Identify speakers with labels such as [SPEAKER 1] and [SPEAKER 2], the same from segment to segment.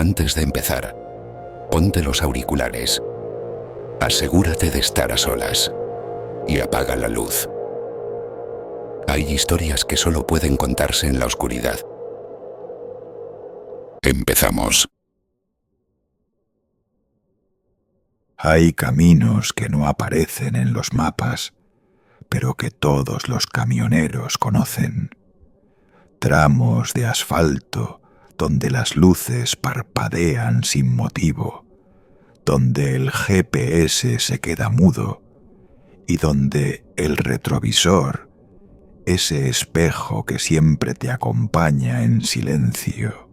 [SPEAKER 1] Antes de empezar, ponte los auriculares, asegúrate de estar a solas y apaga la luz. Hay historias que solo pueden contarse en la oscuridad. Empezamos.
[SPEAKER 2] Hay caminos que no aparecen en los mapas, pero que todos los camioneros conocen. Tramos de asfalto donde las luces parpadean sin motivo, donde el GPS se queda mudo y donde el retrovisor, ese espejo que siempre te acompaña en silencio,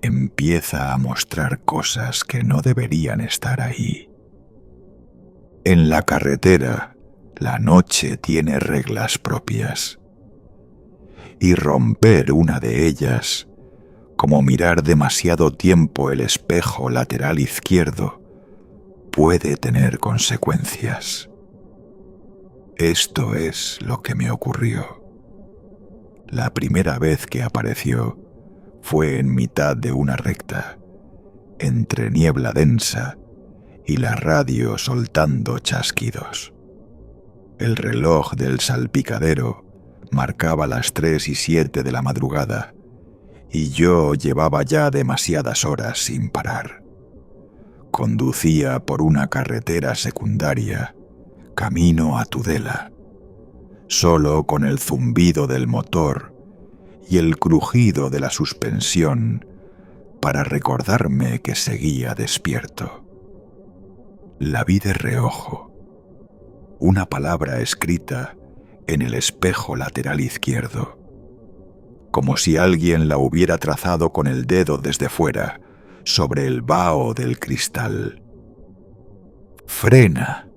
[SPEAKER 2] empieza a mostrar cosas que no deberían estar ahí. En la carretera, la noche tiene reglas propias. Y romper una de ellas, como mirar demasiado tiempo el espejo lateral izquierdo, puede tener consecuencias. Esto es lo que me ocurrió. La primera vez que apareció fue en mitad de una recta, entre niebla densa y la radio soltando chasquidos. El reloj del salpicadero marcaba las 3:07 de la madrugada y yo llevaba ya demasiadas horas sin parar. Conducía por una carretera secundaria, camino a Tudela, solo con el zumbido del motor y el crujido de la suspensión para recordarme que seguía despierto. La vi de reojo, una palabra escrita en el espejo lateral izquierdo, como si alguien la hubiera trazado con el dedo desde fuera, sobre el vaho del cristal. ¡Frena!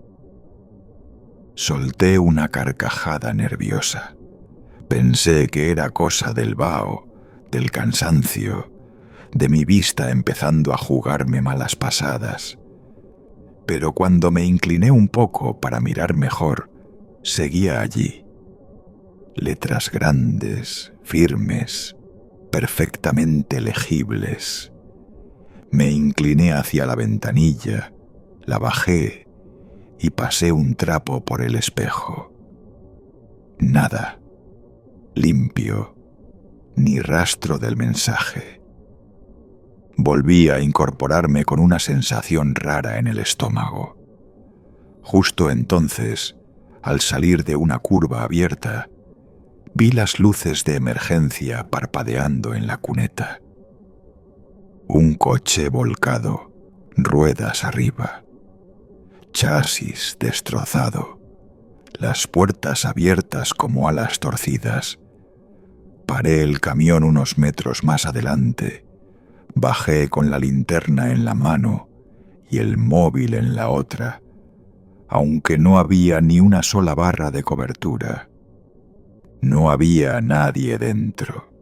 [SPEAKER 2] Solté una carcajada nerviosa. Pensé que era cosa del vaho, del cansancio, de mi vista empezando a jugarme malas pasadas. Pero cuando me incliné un poco para mirar mejor, seguía allí. Letras grandes, firmes, perfectamente legibles. Me incliné hacia la ventanilla, la bajé y pasé un trapo por el espejo. Nada, limpio, ni rastro del mensaje. Volví a incorporarme con una sensación rara en el estómago. Justo entonces, al salir de una curva abierta, vi las luces de emergencia parpadeando en la cuneta. Un coche volcado, ruedas arriba, chasis destrozado, las puertas abiertas como alas torcidas. Paré el camión unos metros más adelante, bajé con la linterna en la mano y el móvil en la otra, aunque no había ni una sola barra de cobertura. No había nadie dentro,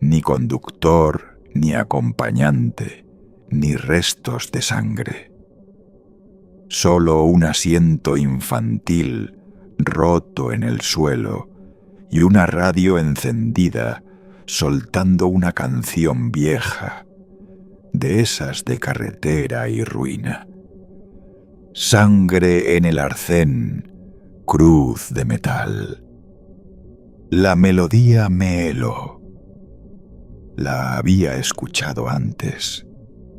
[SPEAKER 2] ni conductor, ni acompañante, ni restos de sangre. Solo un asiento infantil roto en el suelo y una radio encendida soltando una canción vieja, de esas de carretera y ruina. Sangre en el arcén, cruz de metal. La melodía me heló. La había escuchado antes,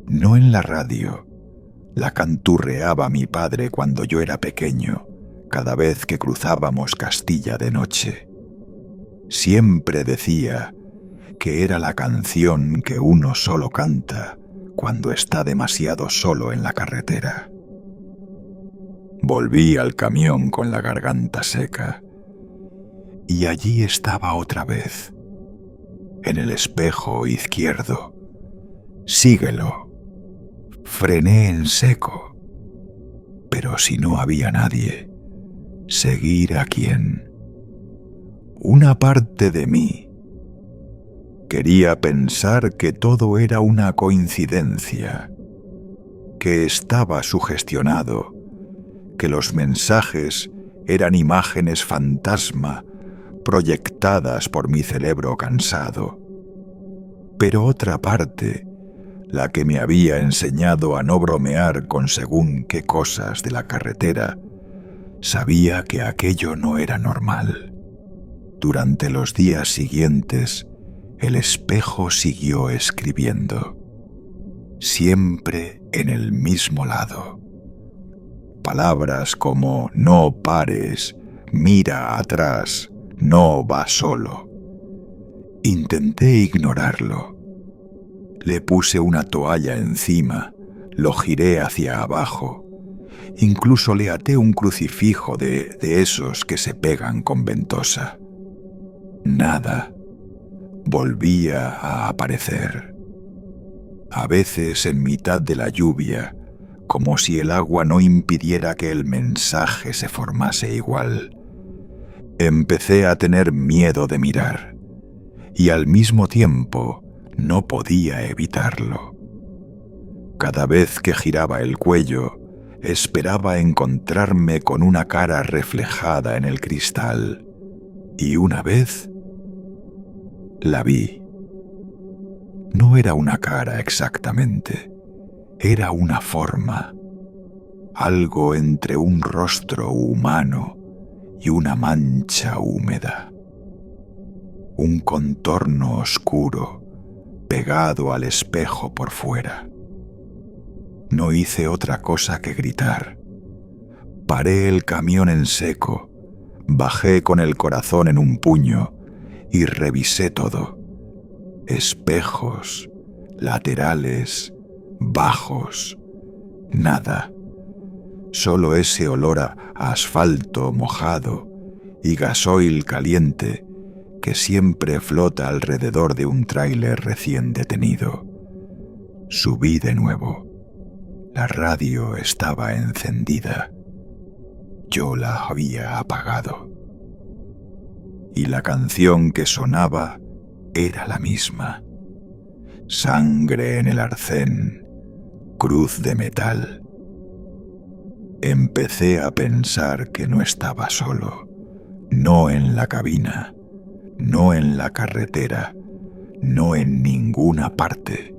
[SPEAKER 2] no en la radio. La canturreaba mi padre cuando yo era pequeño, cada vez que cruzábamos Castilla de noche. Siempre decía que era la canción que uno solo canta cuando está demasiado solo en la carretera. Volví al camión con la garganta seca. Y allí estaba otra vez, en el espejo izquierdo. Síguelo. Frené en seco. Pero si no había nadie, ¿seguir a quién? Una parte de mí quería pensar que todo era una coincidencia, que estaba sugestionado, que los mensajes eran imágenes fantasma proyectadas por mi cerebro cansado. Pero otra parte, la que me había enseñado a no bromear con según qué cosas de la carretera, sabía que aquello no era normal. Durante los días siguientes, el espejo siguió escribiendo, siempre en el mismo lado. Palabras como no pares, mira atrás, no va solo. Intenté ignorarlo. Le puse una toalla encima, lo giré hacia abajo. Incluso le até un crucifijo de esos que se pegan con ventosa. Nada. Volvía a aparecer. A veces en mitad de la lluvia, como si el agua no impidiera que el mensaje se formase igual. Empecé a tener miedo de mirar, y al mismo tiempo no podía evitarlo. Cada vez que giraba el cuello, esperaba encontrarme con una cara reflejada en el cristal, y una vez la vi. No era una cara exactamente, era una forma, algo entre un rostro humano y una mancha húmeda. Un contorno oscuro, pegado al espejo por fuera. No hice otra cosa que gritar. Paré el camión en seco, bajé con el corazón en un puño y revisé todo. Espejos, laterales, bajos, nada. Solo ese olor a asfalto mojado y gasoil caliente que siempre flota alrededor de un tráiler recién detenido. Subí de nuevo. La radio estaba encendida. Yo la había apagado. Y la canción que sonaba era la misma. Sangre en el arcén, cruz de metal. Empecé a pensar que no estaba solo, no en la cabina, no en la carretera, no en ninguna parte.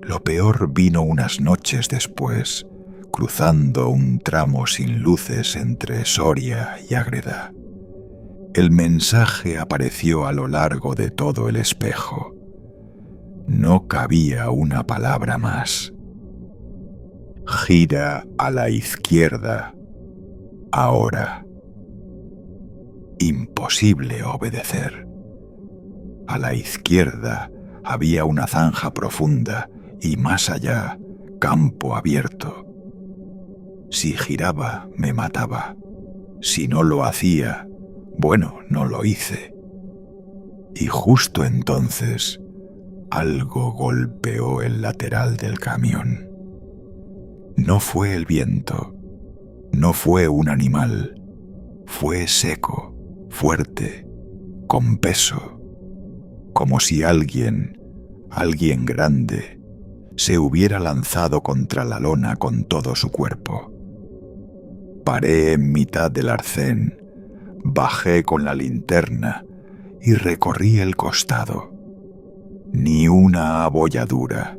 [SPEAKER 2] Lo peor vino unas noches después, cruzando un tramo sin luces entre Soria y Ágreda. El mensaje apareció a lo largo de todo el espejo. No cabía una palabra más. Gira a la izquierda, ahora. Imposible obedecer. A la izquierda había una zanja profunda y más allá, campo abierto. Si giraba, me mataba. Si no lo hacía, bueno, no lo hice. Y justo entonces, algo golpeó el lateral del camión. No fue el viento, no fue un animal, fue seco, fuerte, con peso, como si alguien grande, se hubiera lanzado contra la lona con todo su cuerpo. Paré en mitad del arcén, bajé con la linterna y recorrí el costado. Ni una abolladura.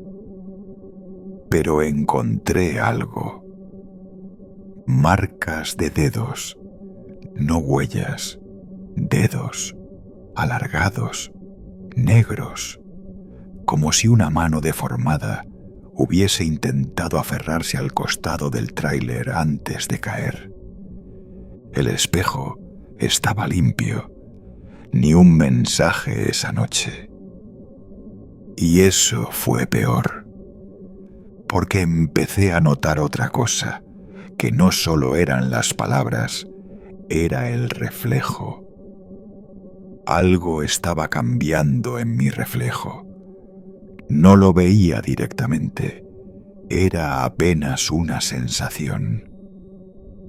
[SPEAKER 2] Pero encontré algo. Marcas de dedos, no huellas, dedos, alargados, negros, como si una mano deformada hubiese intentado aferrarse al costado del tráiler antes de caer. El espejo estaba limpio, ni un mensaje esa noche. Y eso fue peor, porque empecé a notar otra cosa, que no solo eran las palabras, era el reflejo. Algo estaba cambiando en mi reflejo. No lo veía directamente, era apenas una sensación.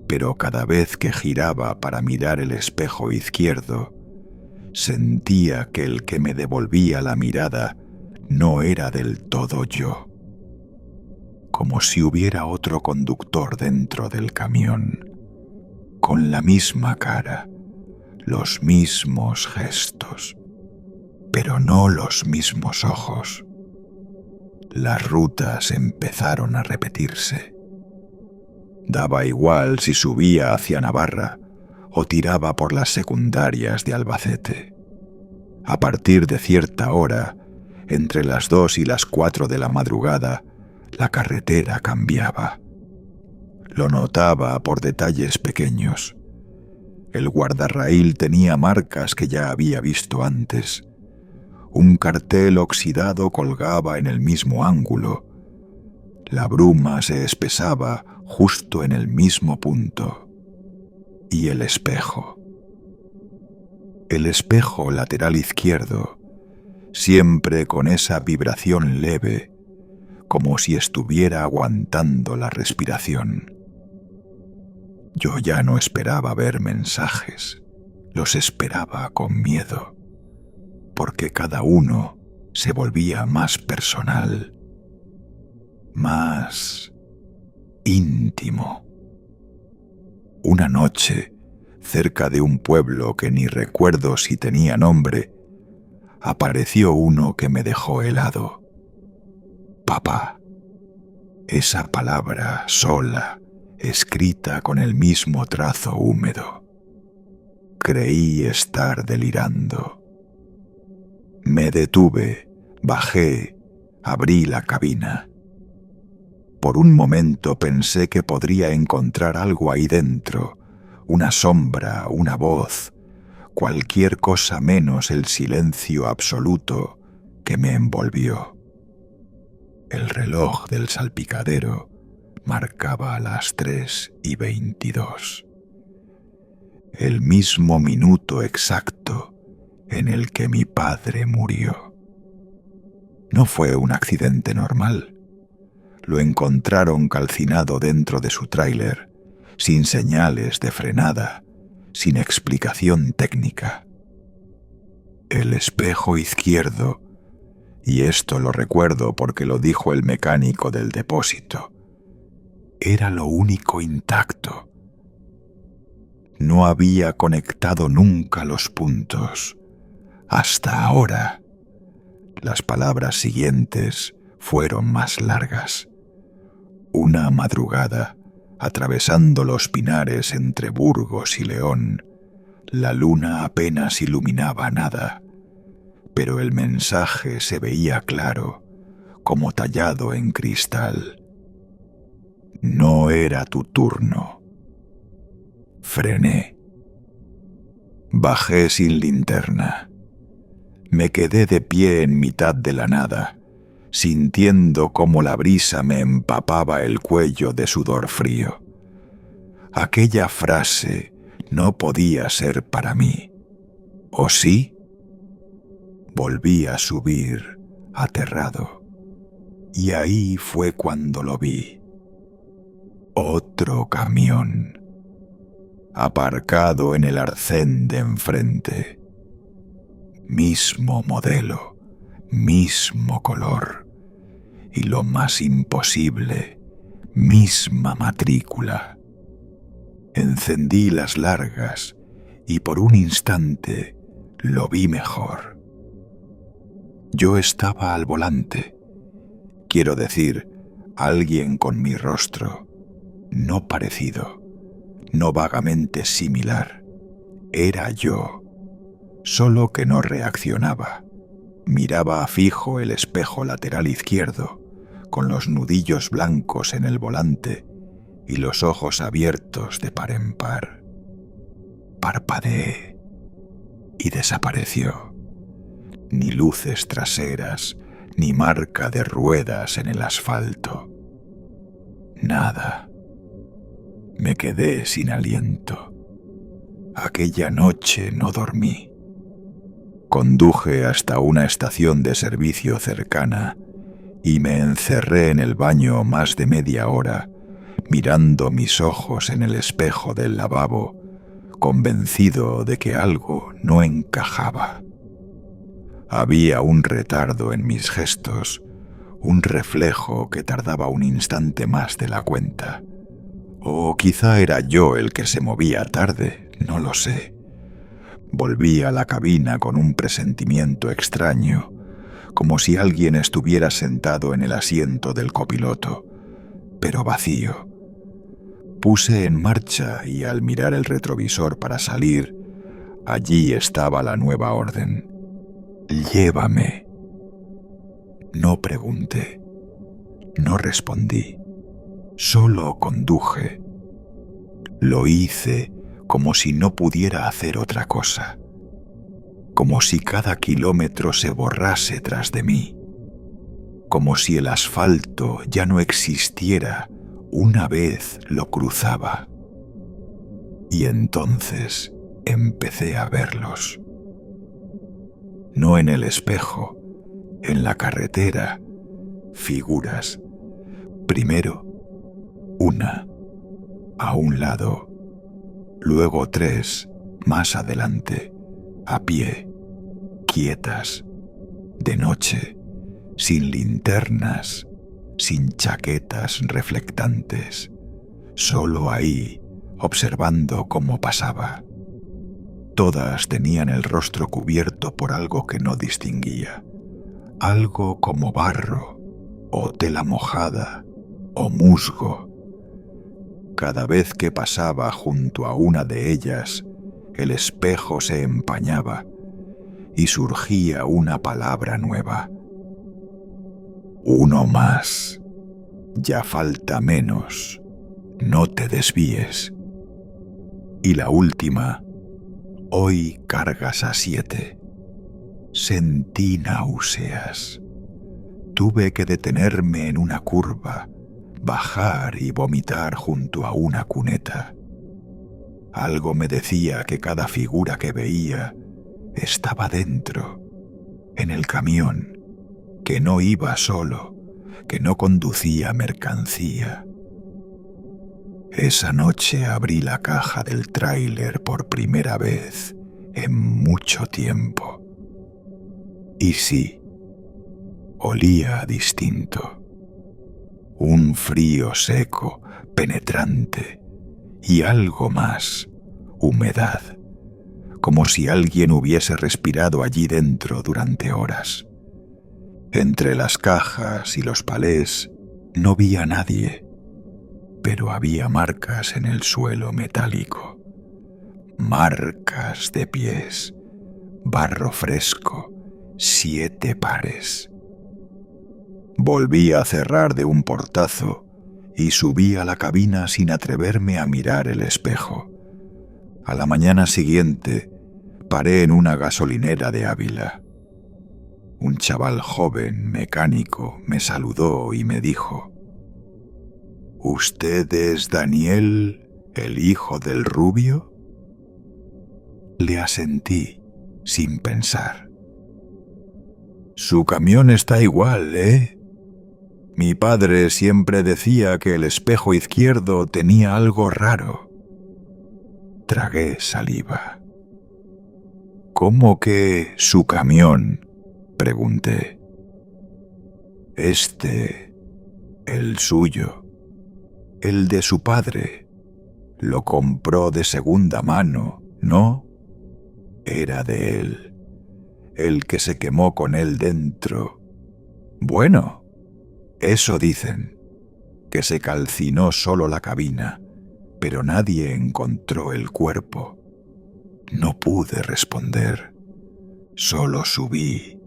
[SPEAKER 2] Pero cada vez que giraba para mirar el espejo izquierdo, sentía que el que me devolvía la mirada no era del todo yo. Como si hubiera otro conductor dentro del camión, con la misma cara, los mismos gestos, pero no los mismos ojos. Las rutas empezaron a repetirse. Daba igual si subía hacia Navarra o tiraba por las secundarias de Albacete. A partir de cierta hora, entre las 2 y las 4 de la madrugada, la carretera cambiaba. Lo notaba por detalles pequeños. El guardarraíl tenía marcas que ya había visto antes. Un cartel oxidado colgaba en el mismo ángulo. La bruma se espesaba justo en el mismo punto. Y el espejo. El espejo lateral izquierdo, siempre con esa vibración leve, como si estuviera aguantando la respiración. Yo ya no esperaba ver mensajes, los esperaba con miedo, porque cada uno se volvía más personal, más íntimo. Una noche, cerca de un pueblo que ni recuerdo si tenía nombre, apareció uno que me dejó helado. Papá. Esa palabra sola, escrita con el mismo trazo húmedo. Creí estar delirando. Me detuve, bajé, abrí la cabina. Por un momento pensé que podría encontrar algo ahí dentro, una sombra, una voz, cualquier cosa menos el silencio absoluto que me envolvió. El reloj del salpicadero marcaba las 3:22. El mismo minuto exacto en el que mi padre murió. No fue un accidente normal. Lo encontraron calcinado dentro de su tráiler, sin señales de frenada, sin explicación técnica. El espejo izquierdo, y esto lo recuerdo porque lo dijo el mecánico del depósito, era lo único intacto. No había conectado nunca los puntos. Hasta ahora. Las palabras siguientes fueron más largas. Una madrugada, atravesando los pinares entre Burgos y León, la luna apenas iluminaba nada, pero el mensaje se veía claro, como tallado en cristal. No era tu turno. Frené. Bajé sin linterna. Me quedé de pie en mitad de la nada, sintiendo cómo la brisa me empapaba el cuello de sudor frío. Aquella frase no podía ser para mí. ¿O sí? Volví a subir, aterrado, y ahí fue cuando lo vi. Otro camión, aparcado en el arcén de enfrente. Mismo modelo, mismo color, y lo más imposible, misma matrícula. Encendí las largas y por un instante lo vi mejor. Yo estaba al volante, quiero decir, alguien con mi rostro, no parecido, no vagamente similar. Era yo, solo que no reaccionaba. Miraba a fijo el espejo lateral izquierdo, con los nudillos blancos en el volante y los ojos abiertos de par en par. Parpadeé y desapareció. Ni luces traseras, ni marca de ruedas en el asfalto. Nada. Me quedé sin aliento. Aquella noche no dormí. Conduje hasta una estación de servicio cercana y me encerré en el baño más de media hora, mirando mis ojos en el espejo del lavabo, convencido de que algo no encajaba. Había un retardo en mis gestos, un reflejo que tardaba un instante más de la cuenta. O quizá era yo el que se movía tarde, no lo sé. Volví a la cabina con un presentimiento extraño, como si alguien estuviera sentado en el asiento del copiloto, pero vacío. Puse en marcha y al mirar el retrovisor para salir, allí estaba la nueva orden. Llévame. No pregunté, no respondí, solo conduje. Lo hice como si no pudiera hacer otra cosa, como si cada kilómetro se borrase tras de mí, como si el asfalto ya no existiera una vez lo cruzaba. Y entonces empecé a verlos. No en el espejo, en la carretera, figuras. Primero, una, a un lado, luego tres, más adelante, a pie, quietas, de noche, sin linternas, sin chaquetas reflectantes, solo ahí, observando cómo pasaba. Todas tenían el rostro cubierto por algo que no distinguía, algo como barro, o tela mojada, o musgo. Cada vez que pasaba junto a una de ellas, el espejo se empañaba y surgía una palabra nueva. Uno más. Ya falta menos. No te desvíes. Y la última. Hoy cargas a 7. Sentí náuseas. Tuve que detenerme en una curva, bajar y vomitar junto a una cuneta. Algo me decía que cada figura que veía estaba dentro, en el camión, que no iba solo, que no conducía mercancía. Esa noche abrí la caja del tráiler por primera vez en mucho tiempo. Y sí, olía distinto. Un frío seco, penetrante, y algo más, humedad, como si alguien hubiese respirado allí dentro durante horas. Entre las cajas y los palés no vi a nadie, pero había marcas en el suelo metálico, marcas de pies, barro fresco, 7 pares. Volví a cerrar de un portazo y subí a la cabina sin atreverme a mirar el espejo. A la mañana siguiente paré en una gasolinera de Ávila. Un chaval joven, mecánico, me saludó y me dijo: ¿Usted es Daniel, el hijo del rubio? Le asentí, sin pensar. Su camión está igual, ¿eh? Mi padre siempre decía que el espejo izquierdo tenía algo raro. Tragué saliva. ¿Cómo que su camión?, pregunté. El suyo, el de su padre, lo compró de segunda mano, ¿no? Era de él, el que se quemó con él dentro. Bueno, eso dicen, que se calcinó solo la cabina, pero nadie encontró el cuerpo. No pude responder, solo subí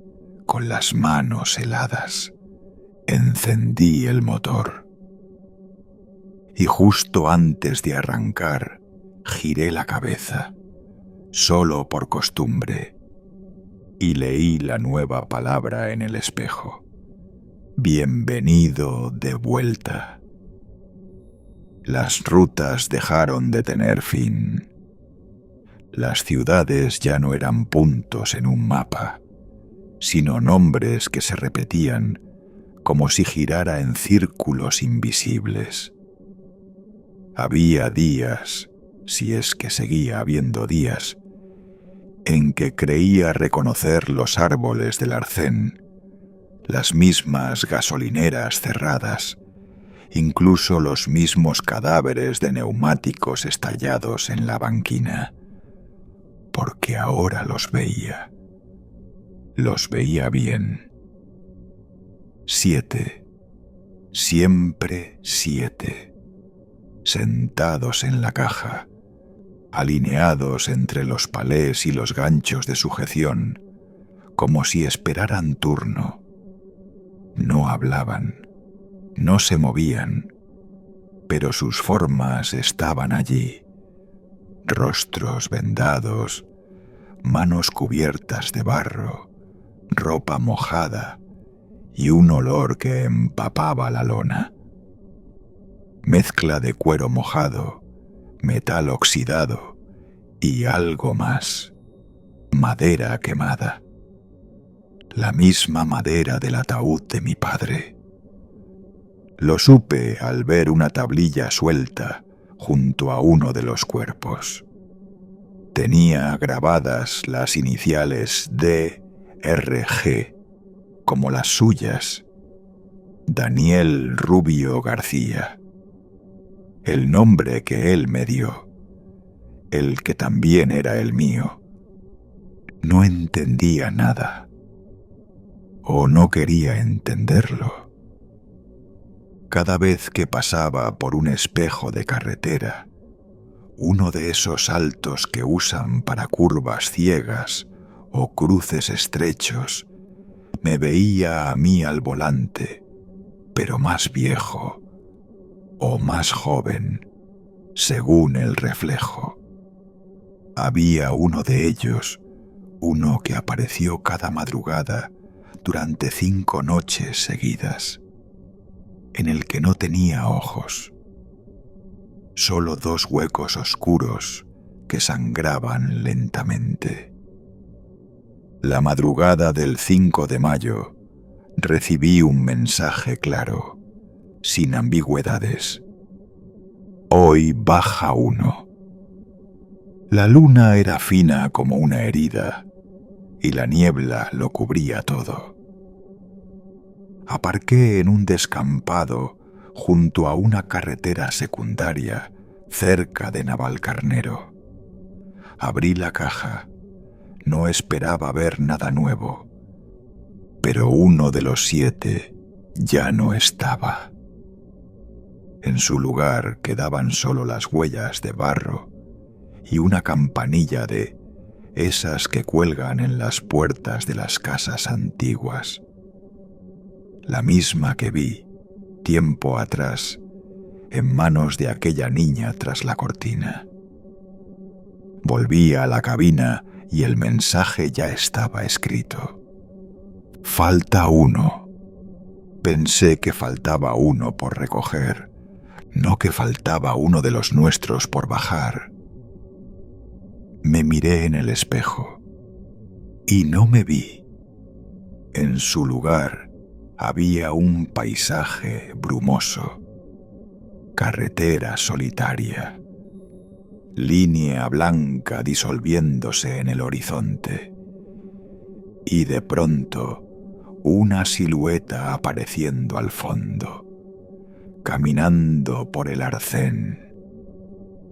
[SPEAKER 2] con las manos heladas. Encendí el motor. Y justo antes de arrancar, giré la cabeza, solo por costumbre, y leí la nueva palabra en el espejo. Bienvenido de vuelta. Las rutas dejaron de tener fin. Las ciudades ya no eran puntos en un mapa, sino nombres que se repetían como si girara en círculos invisibles. Había días, si es que seguía habiendo días, en que creía reconocer los árboles del arcén, las mismas gasolineras cerradas, incluso los mismos cadáveres de neumáticos estallados en la banquina, porque ahora los veía bien, 7, siempre 7, sentados en la caja, alineados entre los palés y los ganchos de sujeción, como si esperaran turno. No hablaban, no se movían, pero sus formas estaban allí, rostros vendados, manos cubiertas de barro, ropa mojada y un olor que empapaba la lona. Mezcla de cuero mojado, metal oxidado y algo más, madera quemada. La misma madera del ataúd de mi padre. Lo supe al ver una tablilla suelta junto a uno de los cuerpos. Tenía grabadas las iniciales D.R.G. como las suyas. Daniel Rubio García. El nombre que él me dio, el que también era el mío. No entendía nada, o no quería entenderlo. Cada vez que pasaba por un espejo de carretera, uno de esos saltos que usan para curvas ciegas o cruces estrechos, me veía a mí al volante, pero más viejo o más joven, según el reflejo. Había uno de ellos, uno que apareció cada madrugada durante 5 noches seguidas, en el que no tenía ojos, solo 2 huecos oscuros que sangraban lentamente. La madrugada del 5 de mayo recibí un mensaje claro, sin ambigüedades. Hoy baja uno. La luna era fina como una herida y la niebla lo cubría todo. Aparqué en un descampado junto a una carretera secundaria cerca de Navalcarnero. Abrí la caja. No esperaba ver nada nuevo, pero uno de los 7 ya no estaba. En su lugar quedaban solo las huellas de barro y una campanilla de esas que cuelgan en las puertas de las casas antiguas. La misma que vi, tiempo atrás, en manos de aquella niña tras la cortina. Volví a la cabina y el mensaje ya estaba escrito. Falta uno. Pensé que faltaba uno por recoger, no que faltaba uno de los nuestros por bajar. Me miré en el espejo y no me vi. En su lugar había un paisaje brumoso, carretera solitaria, línea blanca disolviéndose en el horizonte, y de pronto una silueta apareciendo al fondo, caminando por el arcén.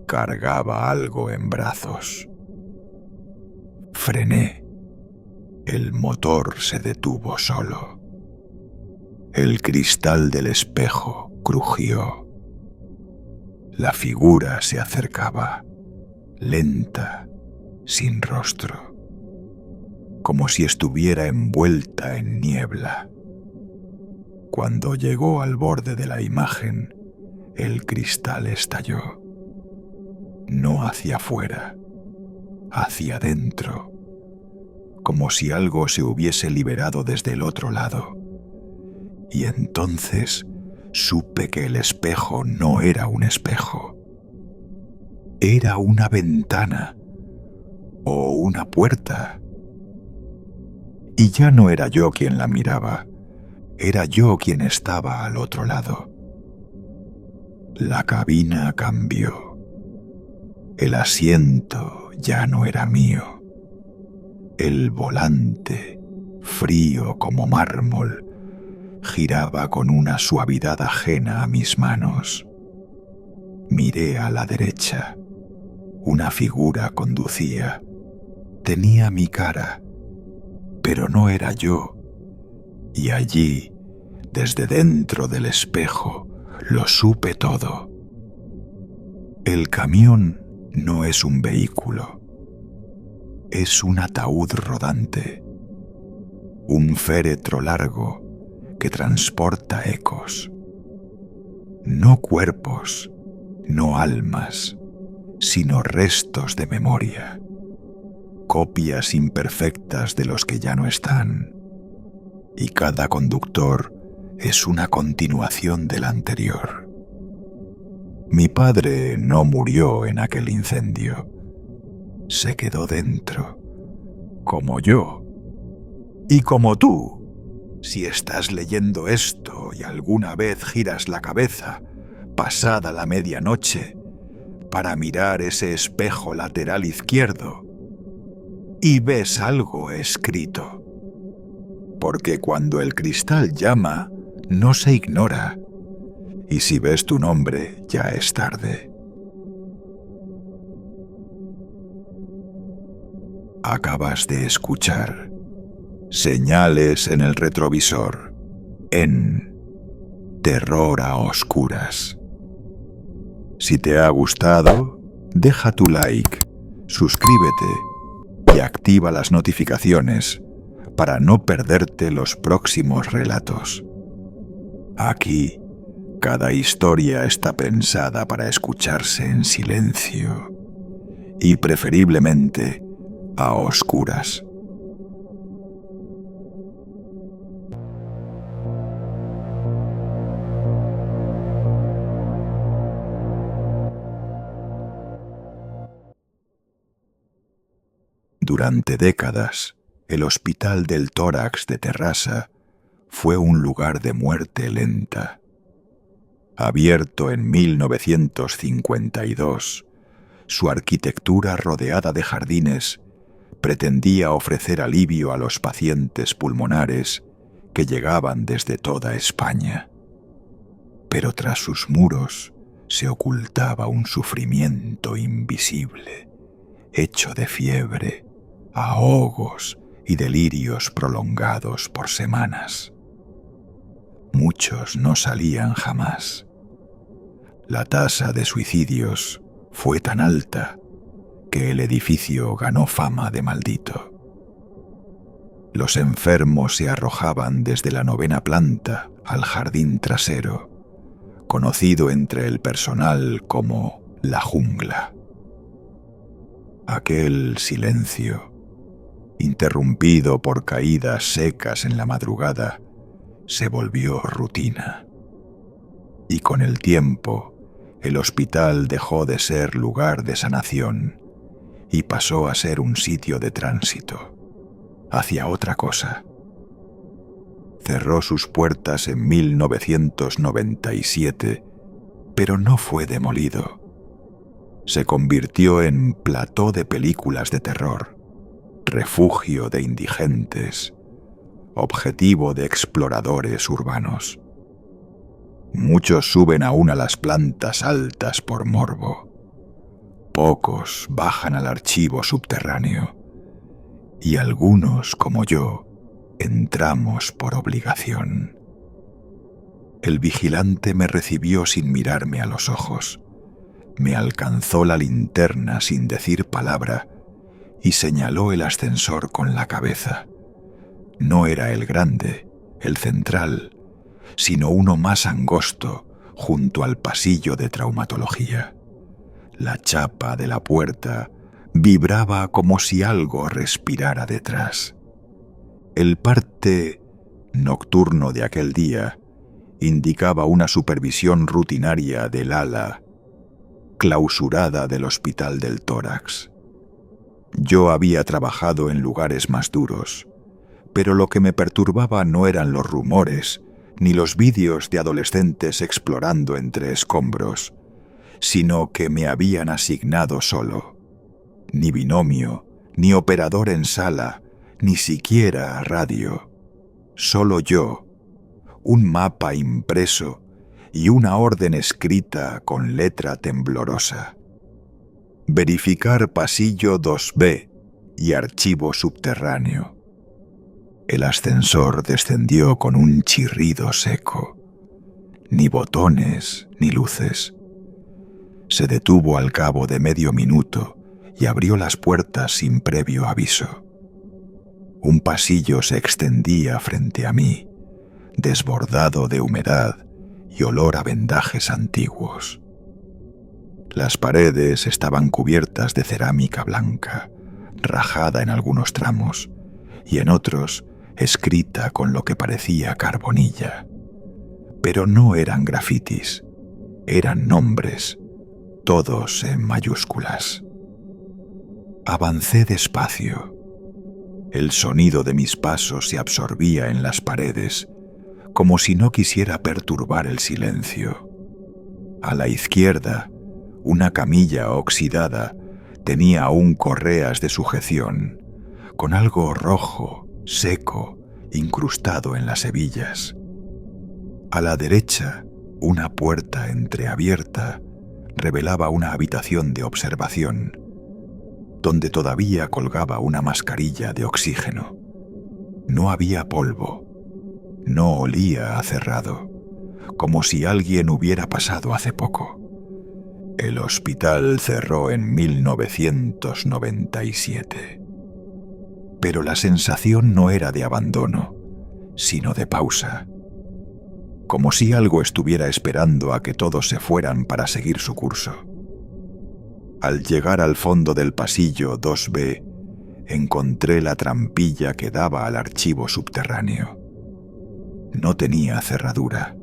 [SPEAKER 2] Cargaba algo en brazos. Frené. El motor se detuvo solo. El cristal del espejo crujió. La figura se acercaba, lenta, sin rostro, como si estuviera envuelta en niebla. Cuando llegó al borde de la imagen, el cristal estalló. No hacia afuera, hacia dentro, como si algo se hubiese liberado desde el otro lado. Y entonces supe que el espejo no era un espejo. Era una ventana o una puerta. Y ya no era yo quien la miraba, era yo quien estaba al otro lado. La cabina cambió. El asiento ya no era mío. El volante, frío como mármol, giraba con una suavidad ajena a mis manos. Miré a la derecha. Una figura conducía. Tenía mi cara, pero no era yo. Y allí, Desde dentro del espejo lo supe todo. El camión no es un vehículo, es un ataúd rodante, un féretro largo que transporta ecos. No cuerpos, no almas, sino restos de memoria, copias imperfectas de los que ya no están, y cada conductor es una continuación del anterior. Mi padre no murió en aquel incendio, se quedó dentro, como yo, y como tú. Si estás leyendo esto y alguna vez giras la cabeza, pasada la medianoche, para mirar ese espejo lateral izquierdo, y ves algo escrito. Porque cuando el cristal llama, no se ignora, y si ves tu nombre, ya es tarde. Acabas de escuchar Señales en el retrovisor, en Terror a Oscuras. Si te ha gustado, deja tu like, suscríbete y activa las notificaciones para no perderte los próximos relatos. Aquí, cada historia está pensada para escucharse en silencio y preferiblemente a oscuras. Durante décadas, el Hospital del Tórax de Terrassa fue un lugar de muerte lenta. Abierto en 1952, su arquitectura rodeada de jardines pretendía ofrecer alivio a los pacientes pulmonares que llegaban desde toda España. Pero tras sus muros se ocultaba un sufrimiento invisible, hecho de fiebre, ahogos y delirios prolongados por semanas. Muchos no salían jamás. La tasa de suicidios fue tan alta que el edificio ganó fama de maldito. Los enfermos se arrojaban desde la 9ª planta al jardín trasero, conocido entre el personal como la jungla. Aquel silencio, interrumpido por caídas secas en la madrugada, se volvió rutina. Y con el tiempo, el hospital dejó de ser lugar de sanación y pasó a ser un sitio de tránsito hacia otra cosa. Cerró sus puertas en 1997, pero no fue demolido. Se convirtió en plató de películas de terror, refugio de indigentes, objetivo de exploradores urbanos. Muchos suben aún a las plantas altas por morbo. Pocos bajan al archivo subterráneo. Y algunos, como yo, entramos por obligación. El vigilante me recibió sin mirarme a los ojos. Me alcanzó la linterna sin decir palabra y señaló el ascensor con la cabeza. No era el grande, el central, sino uno más angosto junto al pasillo de traumatología. La chapa de la puerta vibraba como si algo respirara detrás. El parte nocturno de aquel día indicaba una supervisión rutinaria del ala clausurada del Hospital del Tórax. Yo había trabajado en lugares más duros, pero lo que me perturbaba no eran los rumores ni los vídeos de adolescentes explorando entre escombros, sino que me habían asignado solo. Ni binomio, ni operador en sala, ni siquiera radio. Solo yo, un mapa impreso y una orden escrita con letra temblorosa. Verificar pasillo 2B y archivo subterráneo. El ascensor descendió con un chirrido seco. Ni botones ni luces. Se detuvo al cabo de medio minuto y abrió las puertas sin previo aviso. Un pasillo se extendía frente a mí, desbordado de humedad y olor a vendajes antiguos. Las paredes estaban cubiertas de cerámica blanca, rajada en algunos tramos, y en otros escrita con lo que parecía carbonilla. Pero no eran grafitis, eran nombres, todos en mayúsculas. Avancé despacio. El sonido de mis pasos se absorbía en las paredes, como si no quisiera perturbar el silencio. A la izquierda, una camilla oxidada tenía aún correas de sujeción, con algo rojo, seco, incrustado en las hebillas. A la derecha, una puerta entreabierta revelaba una habitación de observación, donde todavía colgaba una mascarilla de oxígeno. No había polvo, no olía a cerrado, como si alguien hubiera pasado hace poco. El hospital cerró en 1997. Pero la sensación no era de abandono, sino de pausa, como si algo estuviera esperando a que todos se fueran para seguir su curso. Al llegar al fondo del pasillo 2B, encontré la trampilla que daba al archivo subterráneo. No tenía cerradura.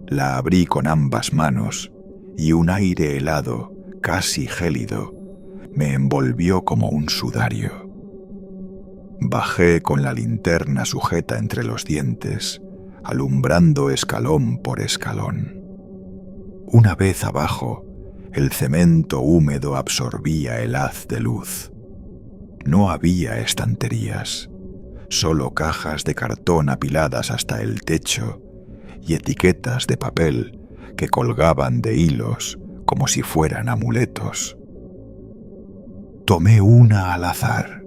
[SPEAKER 2] La abrí con ambas manos y un aire helado, casi gélido, me envolvió como un sudario. Bajé con la linterna sujeta entre los dientes, alumbrando escalón por escalón. Una vez abajo, el cemento húmedo absorbía el haz de luz. No había estanterías, solo cajas de cartón apiladas hasta el techo y etiquetas de papel que colgaban de hilos como si fueran amuletos. Tomé una al azar.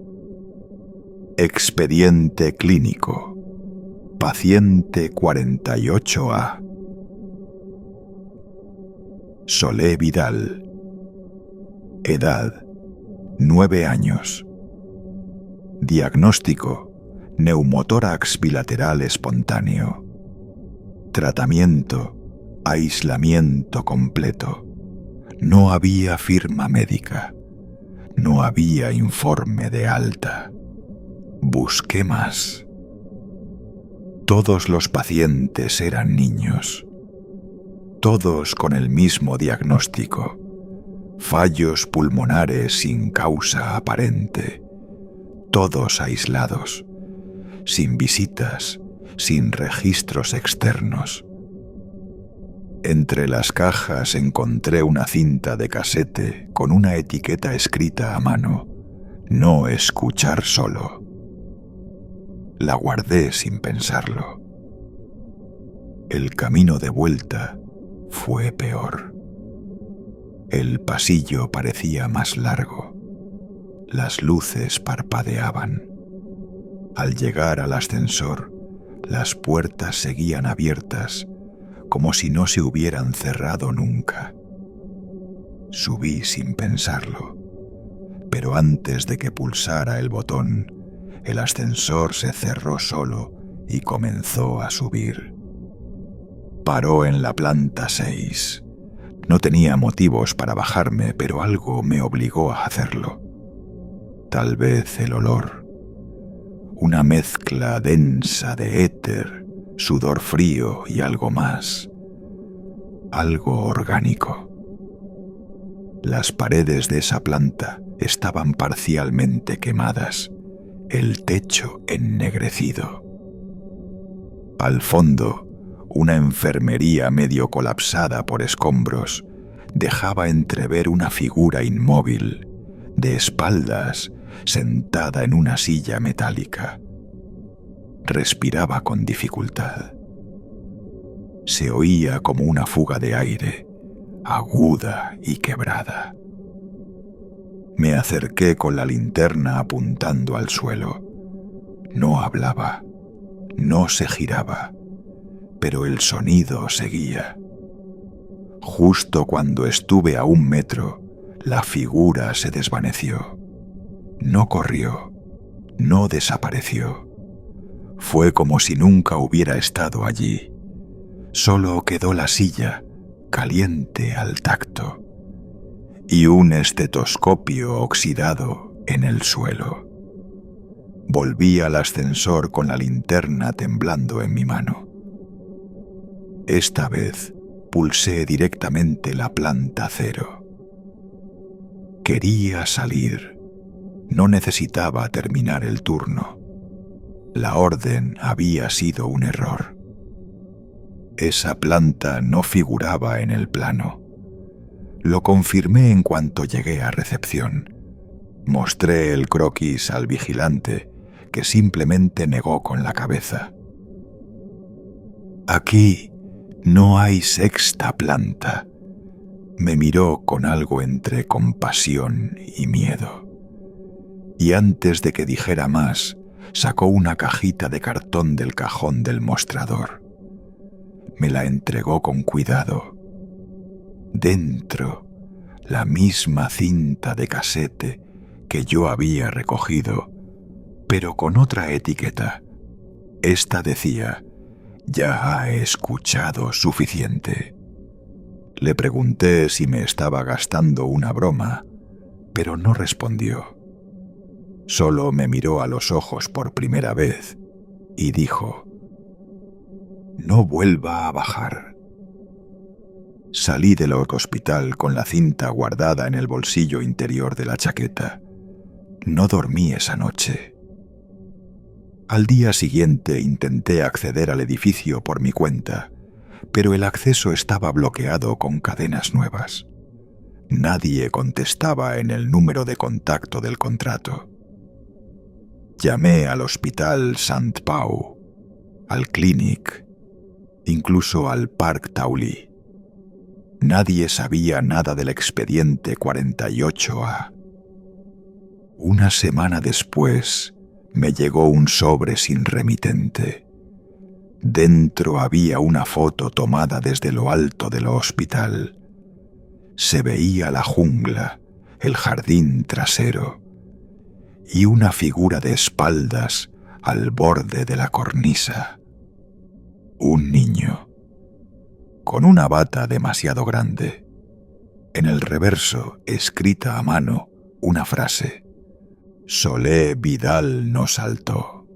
[SPEAKER 2] Expediente clínico. Paciente 48A. Solé Vidal. Edad: 9 años. Diagnóstico: neumotórax bilateral espontáneo. Tratamiento: aislamiento completo. No había firma médica. No había informe de alta. Busqué más. Todos los pacientes eran niños. Todos con el mismo diagnóstico: fallos pulmonares sin causa aparente. Todos aislados, sin visitas, sin registros externos. Entre las cajas encontré una cinta de casete con una etiqueta escrita a mano: no escuchar solo. La guardé sin pensarlo. El camino de vuelta fue peor. El pasillo parecía más largo. Las luces parpadeaban. Al llegar al ascensor, las puertas seguían abiertas, como si no se hubieran cerrado nunca. Subí sin pensarlo, pero antes de que pulsara el botón, el ascensor se cerró solo y comenzó a subir. Paró en la planta 6. No tenía motivos para bajarme, pero algo me obligó a hacerlo. Tal vez el olor. Una mezcla densa de éter, sudor frío y algo más. Algo orgánico. Las paredes de esa planta estaban parcialmente quemadas, el techo ennegrecido. Al fondo, una enfermería medio colapsada por escombros dejaba entrever una figura inmóvil, de espaldas, sentada en una silla metálica. Respiraba con dificultad. Se oía como una fuga de aire, aguda y quebrada. Me acerqué con la linterna apuntando al suelo. No hablaba, no se giraba, pero el sonido seguía. Justo cuando estuve a 1 metro, la figura se desvaneció. No corrió, no desapareció. Fue como si nunca hubiera estado allí. Solo quedó la silla, caliente al tacto, y un estetoscopio oxidado en el suelo. Volví al ascensor con la linterna temblando en mi mano. Esta vez pulsé directamente la planta 0. Quería salir. No necesitaba terminar el turno. La orden había sido un error. Esa planta no figuraba en el plano. Lo confirmé en cuanto llegué a recepción. Mostré el croquis al vigilante, que simplemente negó con la cabeza. «Aquí no hay 6ª planta», me miró con algo entre compasión y miedo. Y antes de que dijera más, sacó una cajita de cartón del cajón del mostrador. Me la entregó con cuidado. Dentro, la misma cinta de casete que yo había recogido, pero con otra etiqueta. Esta decía: «Ya ha escuchado suficiente». Le pregunté si me estaba gastando una broma, pero no respondió. Solo me miró a los ojos por primera vez y dijo: «No vuelva a bajar». Salí del hospital con la cinta guardada en el bolsillo interior de la chaqueta. No dormí esa noche. Al día siguiente intenté acceder al edificio por mi cuenta, pero el acceso estaba bloqueado con cadenas nuevas. Nadie contestaba en el número de contacto del contrato. Llamé al Hospital Sant Pau, al Clínic, incluso al Parc Taulí. Nadie sabía nada del expediente 48A. Una semana después me llegó un sobre sin remitente. Dentro había una foto tomada desde lo alto del hospital. Se veía la jungla, el jardín trasero y una figura de espaldas al borde de la cornisa. Un niño, con una bata demasiado grande. En el reverso, escrita a mano, una frase: «Solé Vidal no saltó».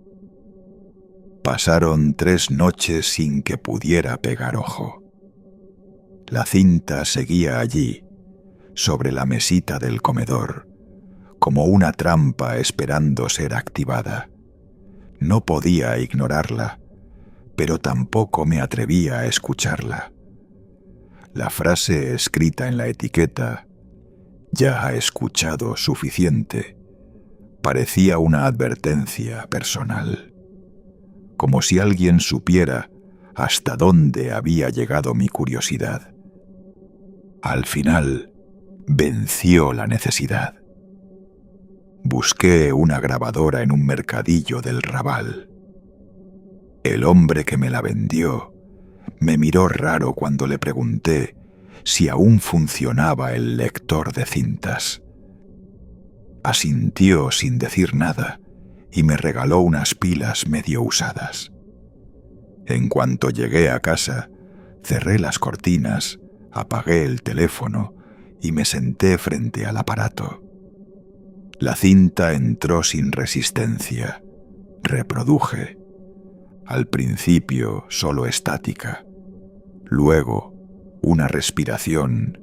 [SPEAKER 2] Pasaron 3 noches sin que pudiera pegar ojo. La cinta seguía allí, sobre la mesita del comedor, como una trampa esperando ser activada. No podía ignorarla, pero tampoco me atrevía a escucharla. La frase escrita en la etiqueta, «Ya ha escuchado suficiente», parecía una advertencia personal, como si alguien supiera hasta dónde había llegado mi curiosidad. Al final, venció la necesidad. Busqué una grabadora en un mercadillo del Raval. El hombre que me la vendió me miró raro cuando le pregunté si aún funcionaba el lector de cintas. Asintió sin decir nada y me regaló unas pilas medio usadas. En cuanto llegué a casa, cerré las cortinas, apagué el teléfono y me senté frente al aparato. La cinta entró sin resistencia. Reproduje. Al principio solo estática. Luego una respiración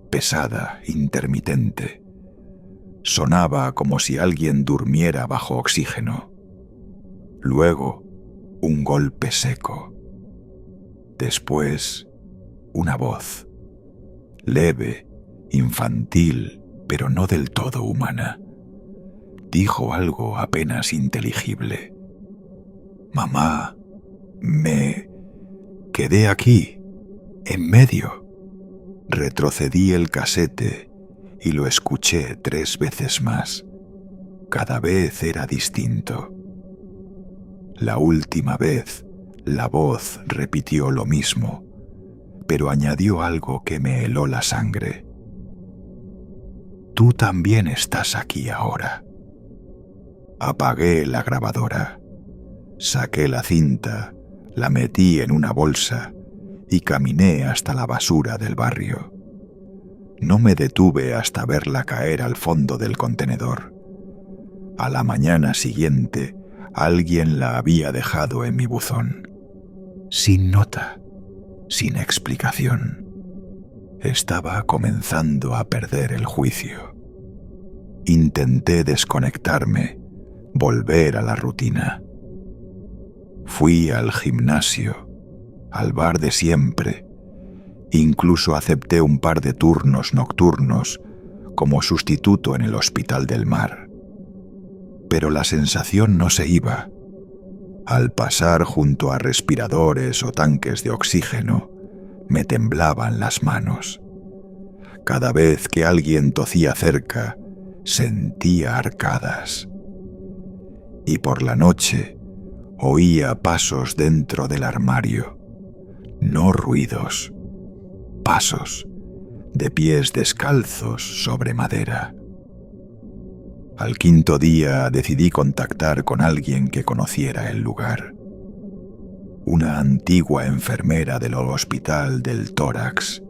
[SPEAKER 2] pesada, intermitente. Sonaba como si alguien durmiera bajo oxígeno. Luego un golpe seco. Después una voz. Leve, infantil, pero no del todo humana. Dijo algo apenas inteligible. «Mamá, me quedé aquí, en medio». Retrocedí el casete y lo escuché 3 veces más. Cada vez era distinto. La última vez, la voz repitió lo mismo, pero añadió algo que me heló la sangre. Tú también estás aquí ahora. Apagué la grabadora, saqué la cinta, la metí en una bolsa y caminé hasta la basura del barrio. No me detuve hasta verla caer al fondo del contenedor. A la mañana siguiente, alguien la había dejado en mi buzón. Sin nota, sin explicación. Estaba comenzando a perder el juicio. Intenté desconectarme, volver a la rutina. Fui al gimnasio, al bar de siempre. Incluso acepté un par de turnos nocturnos como sustituto en el Hospital del Mar. Pero la sensación no se iba. Al pasar junto a respiradores o tanques de oxígeno, me temblaban las manos. Cada vez que alguien tosía cerca, sentía arcadas. Y por la noche, oía pasos dentro del armario. No ruidos, pasos de pies descalzos sobre madera. Al quinto día decidí contactar con alguien que conociera el lugar. Una antigua enfermera del Hospital del Tórax,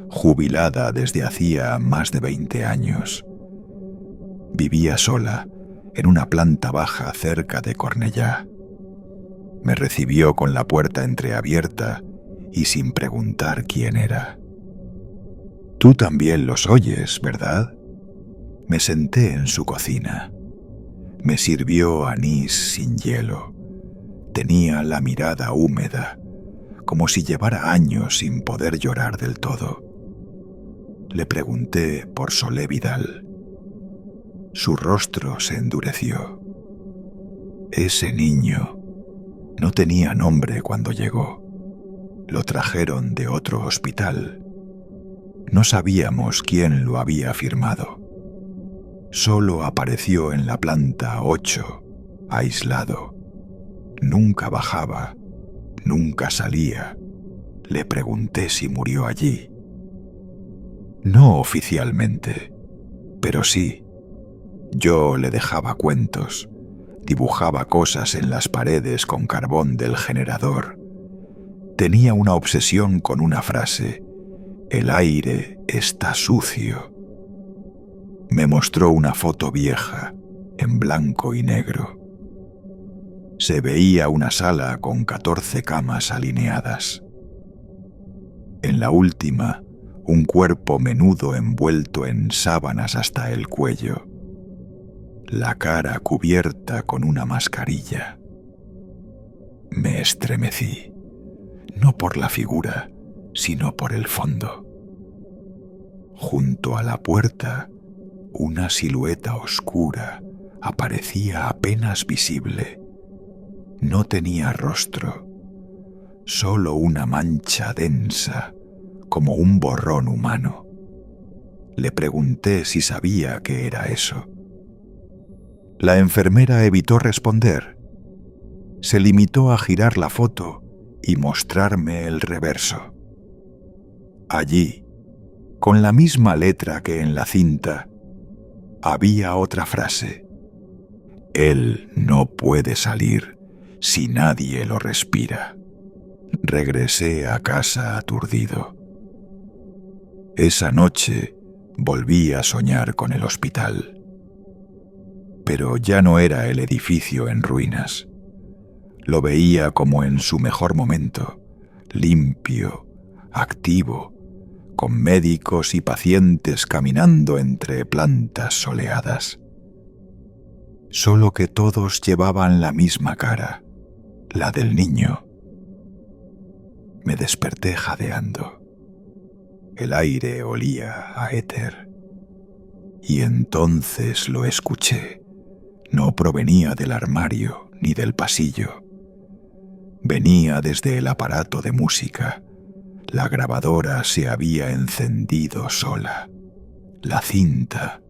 [SPEAKER 2] jubilada desde hacía más de 20 años. Vivía sola en una planta baja cerca de Cornellá. Me recibió con la puerta entreabierta y sin preguntar quién era. Tú también los oyes, ¿verdad? Me senté en su cocina. Me sirvió anís sin hielo. Tenía la mirada húmeda, como si llevara años sin poder llorar del todo. Le pregunté por Solé Vidal. Su rostro se endureció. Ese niño no tenía nombre cuando llegó. Lo trajeron de otro hospital. No sabíamos quién lo había firmado. Solo apareció en la planta 8, aislado. Nunca bajaba, nunca salía. Le pregunté si murió allí. No oficialmente, pero sí. Yo le dejaba cuentos, dibujaba cosas en las paredes con carbón del generador. Tenía una obsesión con una frase: el aire está sucio. Me mostró una foto vieja, en blanco y negro. Se veía una sala con 14 camas alineadas. En la última, un cuerpo menudo envuelto en sábanas hasta el cuello. La cara cubierta con una mascarilla. Me estremecí, no por la figura, sino por el fondo. Junto a la puerta, una silueta oscura aparecía apenas visible. No tenía rostro, solo una mancha densa, como un borrón humano. Le pregunté si sabía qué era eso. La enfermera evitó responder. Se limitó a girar la foto y mostrarme el reverso. Allí, con la misma letra que en la cinta, había otra frase: él no puede salir si nadie lo respira. Regresé a casa aturdido. Esa noche volví a soñar con el hospital. Pero ya no era el edificio en ruinas. Lo veía como en su mejor momento, limpio, activo, con médicos y pacientes caminando entre plantas soleadas. Solo que todos llevaban la misma cara, la del niño. Me desperté jadeando. El aire olía a éter. Y entonces lo escuché. No provenía del armario ni del pasillo. Venía desde el aparato de música. La grabadora se había encendido sola. La cinta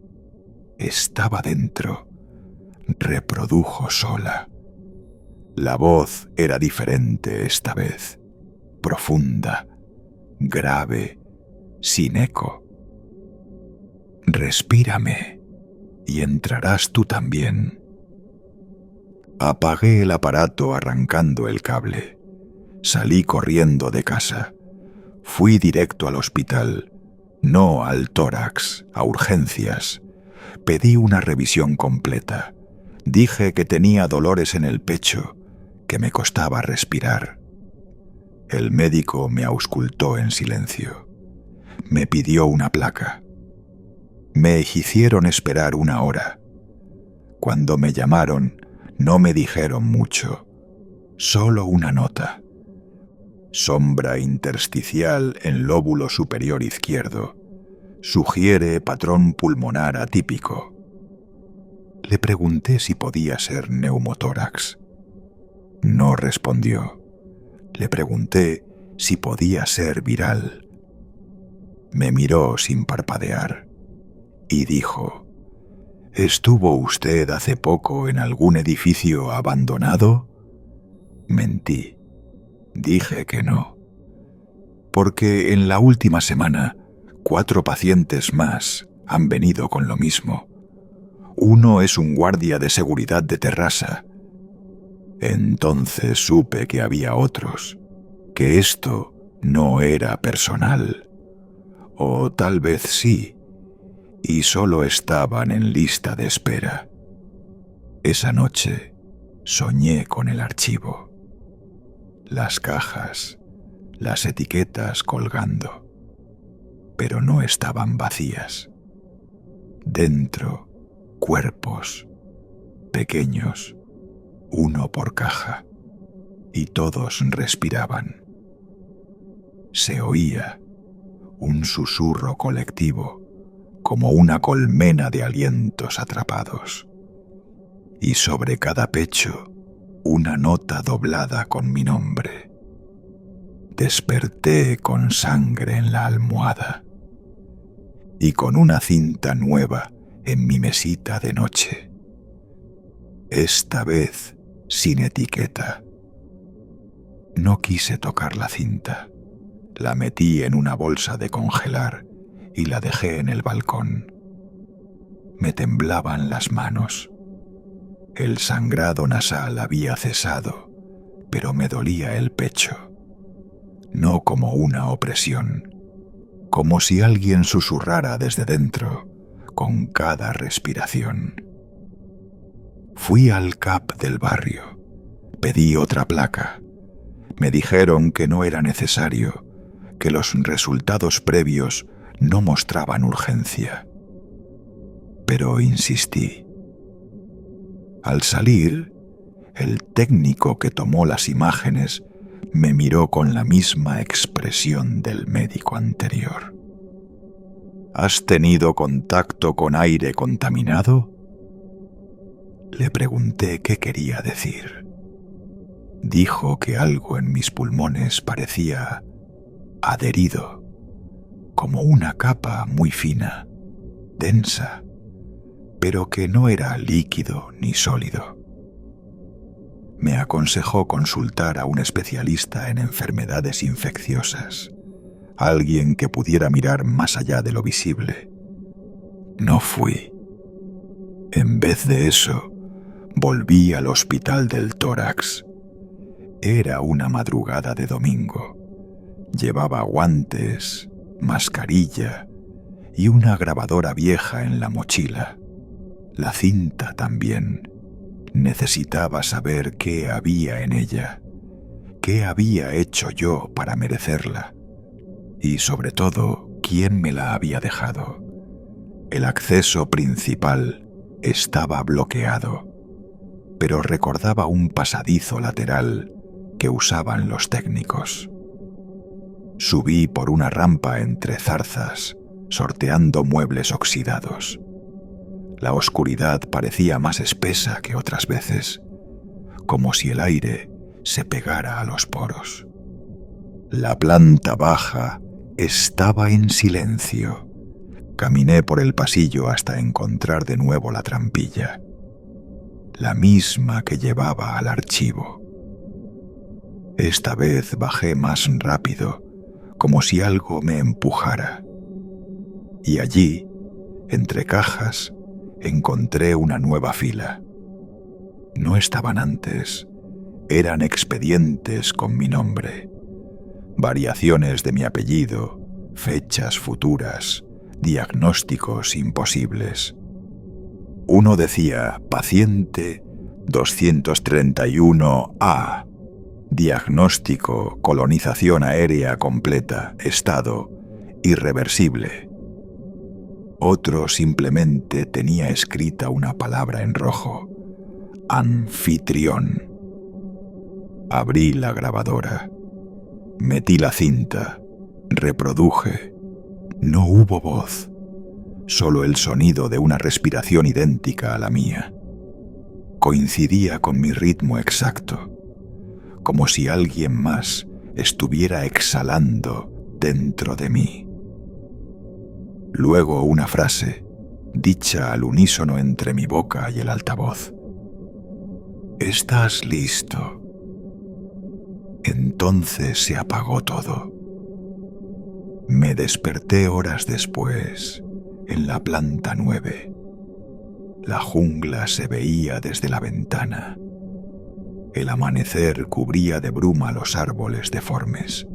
[SPEAKER 2] estaba dentro. Reprodujo sola. La voz era diferente esta vez, profunda, grave, sin eco. Respírame y entrarás tú también. Apagué el aparato arrancando el cable. Salí corriendo de casa. Fui directo al hospital, no al tórax, a urgencias. Pedí una revisión completa. Dije que tenía dolores en el pecho, que me costaba respirar. El médico me auscultó en silencio. Me pidió una placa. Me hicieron esperar 1 hora. Cuando me llamaron, no me dijeron mucho, solo una nota. Sombra intersticial en lóbulo superior izquierdo. Sugiere patrón pulmonar atípico. Le pregunté si podía ser neumotórax. No respondió. Le pregunté si podía ser viral. Me miró sin parpadear y dijo: ¿Estuvo usted hace poco en algún edificio abandonado? Mentí. Dije que no. Porque en la última semana 4 pacientes más han venido con lo mismo. Uno es un guardia de seguridad de terraza. Entonces supe que había otros, que esto no era personal. O tal vez sí, y solo estaban en lista de espera. Esa noche soñé con el archivo. Las cajas, las etiquetas colgando, pero no estaban vacías. Dentro, cuerpos, pequeños, 1 por caja, y todos respiraban. Se oía un susurro colectivo, como una colmena de alientos atrapados, y sobre cada pecho una nota doblada con mi nombre. Desperté con sangre en la almohada y con una cinta nueva en mi mesita de noche. Esta vez sin etiqueta. No quise tocar la cinta. La metí en una bolsa de congelar y la dejé en el balcón. Me temblaban las manos. El sangrado nasal había cesado, pero me dolía el pecho. No como una opresión, como si alguien susurrara desde dentro con cada respiración. Fui al CAP del barrio. Pedí otra placa. Me dijeron que no era necesario, que los resultados previos no mostraban urgencia. Pero insistí. Al salir, el técnico que tomó las imágenes me miró con la misma expresión del médico anterior. ¿Has tenido contacto con aire contaminado? Le pregunté qué quería decir. Dijo que algo en mis pulmones parecía adherido, como una capa muy fina, densa, pero que no era líquido ni sólido. Me aconsejó consultar a un especialista en enfermedades infecciosas, alguien que pudiera mirar más allá de lo visible. No fui. En vez de eso, volví al hospital del tórax. Era una madrugada de domingo. Llevaba guantes, mascarilla y una grabadora vieja en la mochila. La cinta también. Necesitaba saber qué había en ella, qué había hecho yo para merecerla y, sobre todo, quién me la había dejado. El acceso principal estaba bloqueado, pero recordaba un pasadizo lateral que usaban los técnicos. Subí por una rampa entre zarzas, sorteando muebles oxidados. La oscuridad parecía más espesa que otras veces, como si el aire se pegara a los poros. La planta baja estaba en silencio. Caminé por el pasillo hasta encontrar de nuevo la trampilla, la misma que llevaba al archivo. Esta vez bajé más rápido, como si algo me empujara. Y allí, entre cajas, encontré una nueva fila. No estaban antes, eran expedientes con mi nombre. Variaciones de mi apellido, fechas futuras, diagnósticos imposibles. Uno decía paciente 231A, diagnóstico colonización aérea completa, estado irreversible. Otro simplemente tenía escrita una palabra en rojo, anfitrión. Abrí la grabadora, metí la cinta, reproduje. No hubo voz, solo el sonido de una respiración idéntica a la mía. Coincidía con mi ritmo exacto, como si alguien más estuviera exhalando dentro de mí. Luego una frase, dicha al unísono entre mi boca y el altavoz. ¿Estás listo? Entonces se apagó todo. Me desperté horas después, en la planta 9. La jungla se veía desde la ventana. El amanecer cubría de bruma los árboles deformes.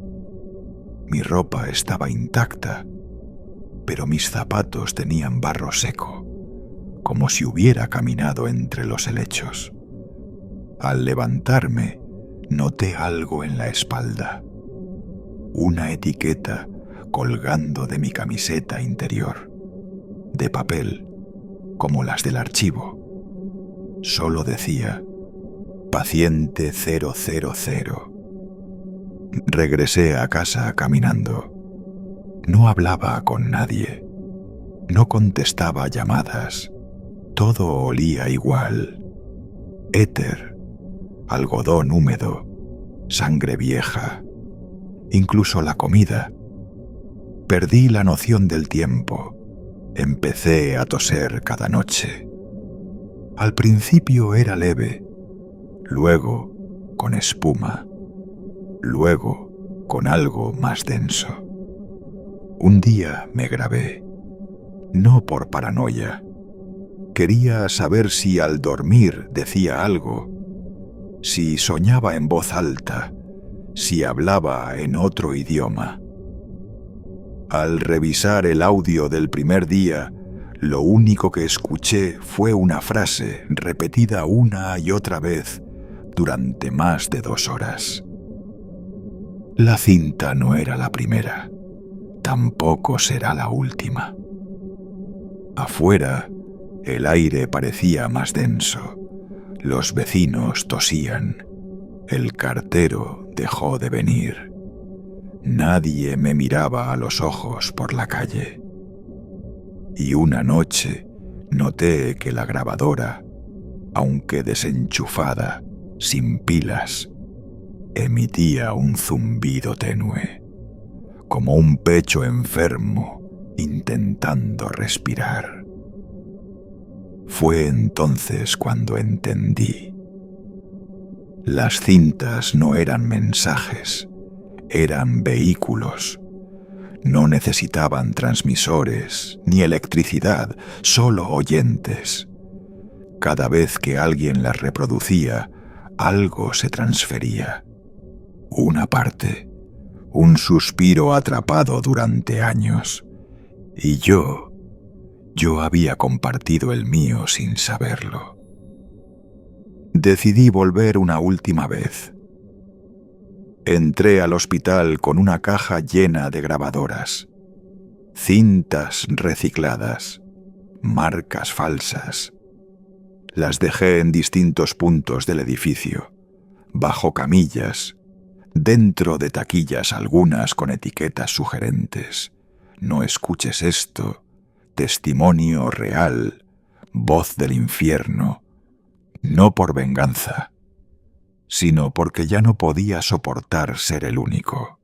[SPEAKER 2] Mi ropa estaba intacta, pero mis zapatos tenían barro seco, como si hubiera caminado entre los helechos. Al levantarme, noté algo en la espalda. Una etiqueta colgando de mi camiseta interior, de papel, como las del archivo. Solo decía paciente 000. Regresé a casa caminando. No hablaba con nadie. No contestaba llamadas. Todo olía igual. Éter, algodón húmedo, sangre vieja, incluso la comida. Perdí la noción del tiempo. Empecé a toser cada noche. Al principio era leve, luego con espuma, luego con algo más denso. Un día me grabé, no por paranoia. Quería saber si al dormir decía algo, si soñaba en voz alta, si hablaba en otro idioma. Al revisar el audio del primer día, lo único que escuché fue una frase repetida una y otra vez durante más de 2 horas. La cinta no era la primera, tampoco será la última. Afuera, el aire parecía más denso. Los vecinos tosían. El cartero dejó de venir. Nadie me miraba a los ojos por la calle. Y una noche noté que la grabadora, aunque desenchufada, sin pilas, emitía un zumbido tenue, como un pecho enfermo intentando respirar. Fue entonces cuando entendí. Las cintas no eran mensajes, eran vehículos. No necesitaban transmisores ni electricidad, solo oyentes. Cada vez que alguien las reproducía, algo se transfería. Una parte, un suspiro atrapado durante años. Y yo había compartido el mío sin saberlo. Decidí volver una última vez. Entré al hospital con una caja llena de grabadoras, cintas recicladas, marcas falsas. Las dejé en distintos puntos del edificio, bajo camillas, dentro de taquillas algunas con etiquetas sugerentes. No escuches esto, testimonio real, voz del infierno, no por venganza, sino porque ya no podía soportar ser el único.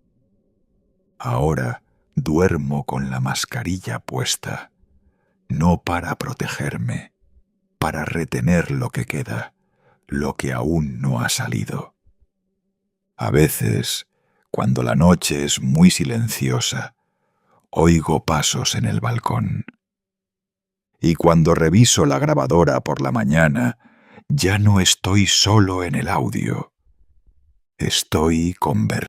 [SPEAKER 2] Ahora duermo con la mascarilla puesta, no para protegerme, para retener lo que queda, lo que aún no ha salido. A veces, cuando la noche es muy silenciosa, oigo pasos en el balcón. Y cuando reviso la grabadora por la mañana, ya no estoy solo en el audio. Estoy conversando.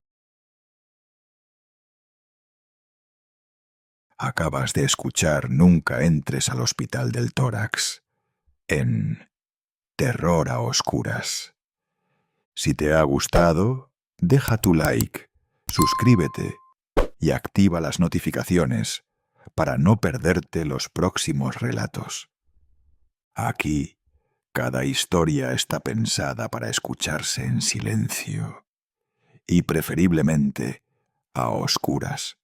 [SPEAKER 2] Acabas de escuchar Nunca entres al hospital del tórax en Terror a Oscuras. Si te ha gustado, deja tu like, suscríbete y activa las notificaciones para no perderte los próximos relatos. Aquí, cada historia está pensada para escucharse en silencio y preferiblemente a oscuras.